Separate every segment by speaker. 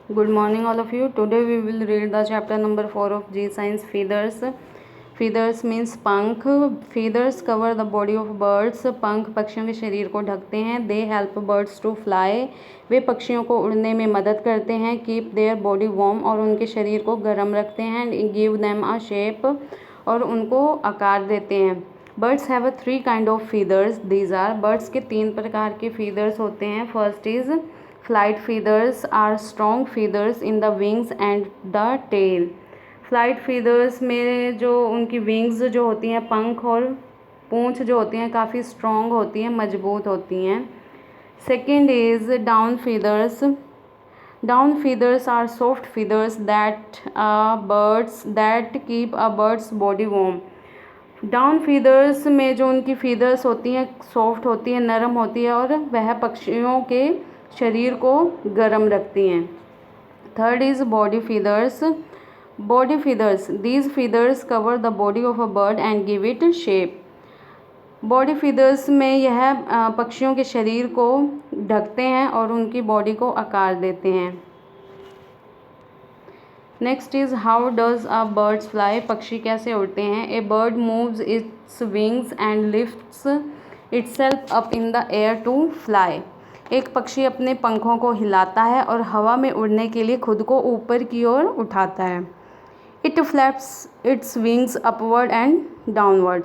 Speaker 1: Good morning, all of you. Today we will read the chapter number 4 of G Science. Feathers. Feathers means पंख. Feathers cover the body of birds. पंख पक्षियों के शरीर को ढकते हैं. They help birds to fly. वे पक्षियों को उड़ने में मदद करते हैं. Keep their body warm. और उनके शरीर को गर्म रखते हैं. Give them a shape. और उनको आकार देते हैं. Birds have 3 kind of feathers. These are birds के 3 प्रकार के feathers होते हैं. First is flight feathers are strong feathers in the wings and the tail. Flight feathers में जो उनकी wings जो होती हैं, पंख और पूंछ जो होती हैं, काफ़ी strong होती हैं, मजबूत होती हैं. Second is down feathers. Down feathers are soft feathers that keep a bird's body warm. Down feathers में जो उनकी फीदर्स होती हैं सॉफ्ट होती हैं, नरम होती है और वह पक्षियों के शरीर को गर्म रखती हैं. Third is body feathers. Body feathers. These feathers cover the body of a bird and give it shape. Body feathers में यह पक्षियों के शरीर को ढकते हैं और उनकी बॉडी को आकार देते हैं. Next is how does a birds fly. पक्षी कैसे उड़ते हैं. A bird moves its wings and lifts itself up in the air to fly. एक पक्षी अपने पंखों को हिलाता है और हवा में उड़ने के लिए खुद को ऊपर की ओर उठाता है. It flaps its wings upward and downward.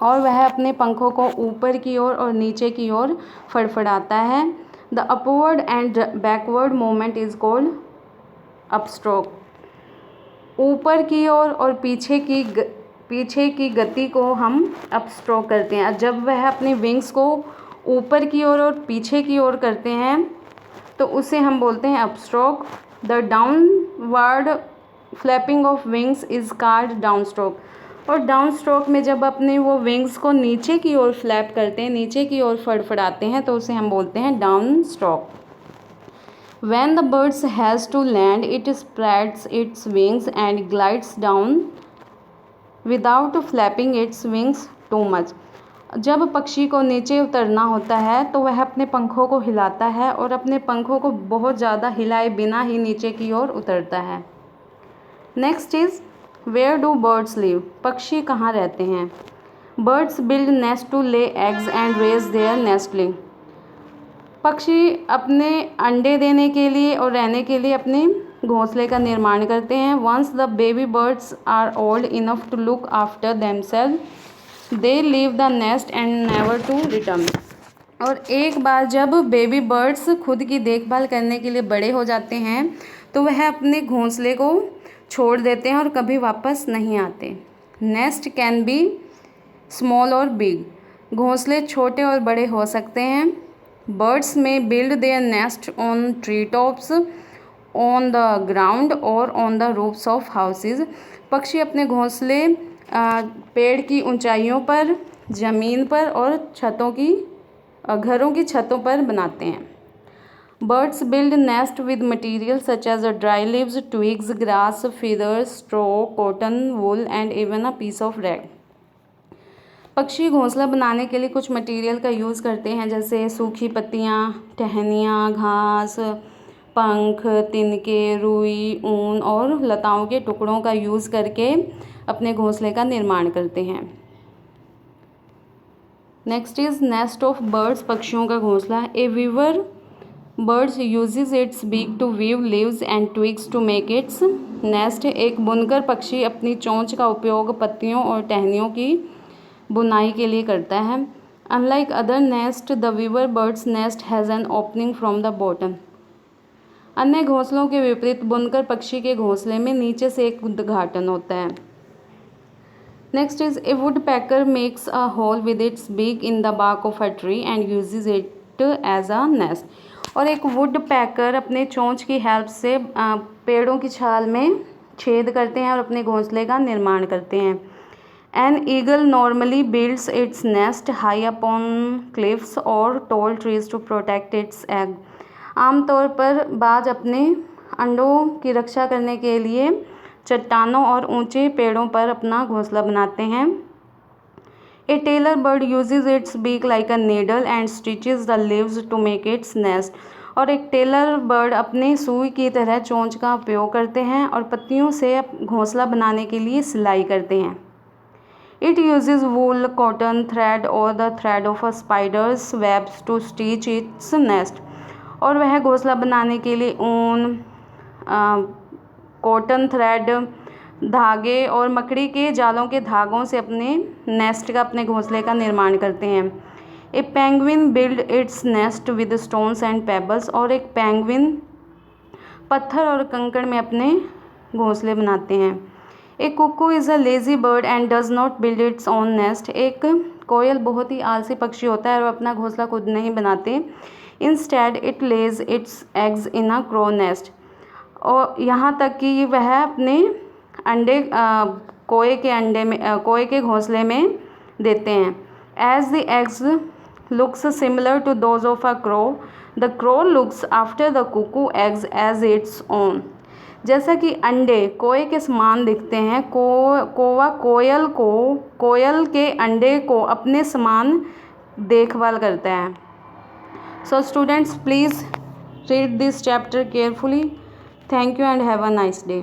Speaker 1: और वह अपने पंखों को ऊपर की ओर और नीचे की ओर फड़फड़ाता है. The upward and backward movement is called upstroke. ऊपर की ओर और पीछे की गति को हम अपस्ट्रोक करते हैं. जब वह अपनी विंग्स को ऊपर की ओर और पीछे की ओर करते हैं तो उसे हम बोलते हैं upstroke. The downward flapping of wings is called down stroke. और डाउन स्ट्रोक में जब अपने वो विंग्स को नीचे की ओर फ्लैप करते हैं, नीचे की ओर फड़फड़ाते हैं तो उसे हम बोलते हैं down stroke. When the bird has to land, it spreads its wings and glides down without flapping its wings too much. जब पक्षी को नीचे उतरना होता है तो वह अपने पंखों को हिलाता है और अपने पंखों को बहुत ज़्यादा हिलाए बिना ही नीचे की ओर उतरता है. Next is where do birds live. पक्षी कहाँ रहते हैं. Birds build nest to lay eggs and raise their nestling. पक्षी अपने अंडे देने के लिए और रहने के लिए अपने घोंसले का निर्माण करते हैं. Once the baby birds are old enough to look after themselves they leave the nest and never to return. और एक बार जब बेबी बर्ड्स खुद की देखभाल करने के लिए बड़े हो जाते हैं तो वह अपने घोंसले को छोड़ देते हैं और कभी वापस नहीं आते. नेस्ट कैन बी स्मॉल और बिग. घोंसले छोटे और बड़े हो सकते हैं. Birds may build their nest on treetops, on the ground or on the roofs of houses. पक्षी अपने घोंसले पेड़ की ऊंचाइयों पर, ज़मीन पर और घरों की छतों पर बनाते हैं. Birds build nest with materials such as dry leaves, twigs, grass, feathers, straw, cotton, wool and even a piece of rag. पक्षी घोंसला बनाने के लिए कुछ मटेरियल का यूज़ करते हैं जैसे सूखी पत्तियाँ, टहनियाँ, घास, पंख, तिनके, रुई, ऊन और लताओं के टुकड़ों का यूज़ करके अपने घोंसले का निर्माण करते हैं. Next is nest of birds. पक्षियों का घोंसला. A weaver birds uses its beak to weave leaves and twigs to make its nest. एक बुनकर पक्षी अपनी चोंच का उपयोग पत्तियों और टहनियों की बुनाई के लिए करता है. Unlike other nest the weaver birds nest has an opening from the bottom. अन्य घोंसलों के विपरीत बुनकर पक्षी के घोंसले में नीचे से एक उद्घाटन होता है. Next is a woodpecker makes a hole with its beak in the bark of a tree and uses it as a nest. और एक वुड पैकर अपने चोंच की हेल्प से पेड़ों की छाल में छेद करते हैं और अपने घोंसले का निर्माण करते हैं. An eagle normally builds its nest high up on cliffs or tall trees to protect its egg. आमतौर पर बाज अपने अंडों की रक्षा करने के लिए चट्टानों और ऊंचे पेड़ों पर अपना घोंसला बनाते हैं. A tailor bird uses its beak like a needle and stitches the leaves to make its nest. और एक टेलर बर्ड अपने सुई की तरह चोंच का उपयोग करते हैं और पत्तियों से घोंसला बनाने के लिए सिलाई करते हैं। It uses wool, cotton, thread or the thread of a spider's webs to stitch its nest. और वह घोंसला बनाने के लिए ऊन, कॉटन थ्रेड, धागे और मकड़ी के जालों के धागों से अपने नेस्ट का, अपने घोंसले का निर्माण करते हैं। A penguin build its nest with stones and pebbles. और एक पेंगुइन पत्थर और कंकड़ में अपने घोंसले बनाते हैं। A cuckoo is a lazy bird and does not build its own nest. एक कोयल बहुत ही आलसी पक्षी होता है और अपना घोंसला खुद नहीं बनाते। Instead it Lay's it's eggs in a crow nest. और यहाँ तक कि वह अपने अंडे कोए के घोंसले में देते हैं। As the eggs looks similar to those of a crow, the crow looks after the cuckoo eggs as its own. जैसा कि अंडे कोए के समान दिखते हैं, कौवा कोयल के अंडे को अपने समान देखभाल करता है। So students, please read this chapter carefully. Thank you and have a nice day.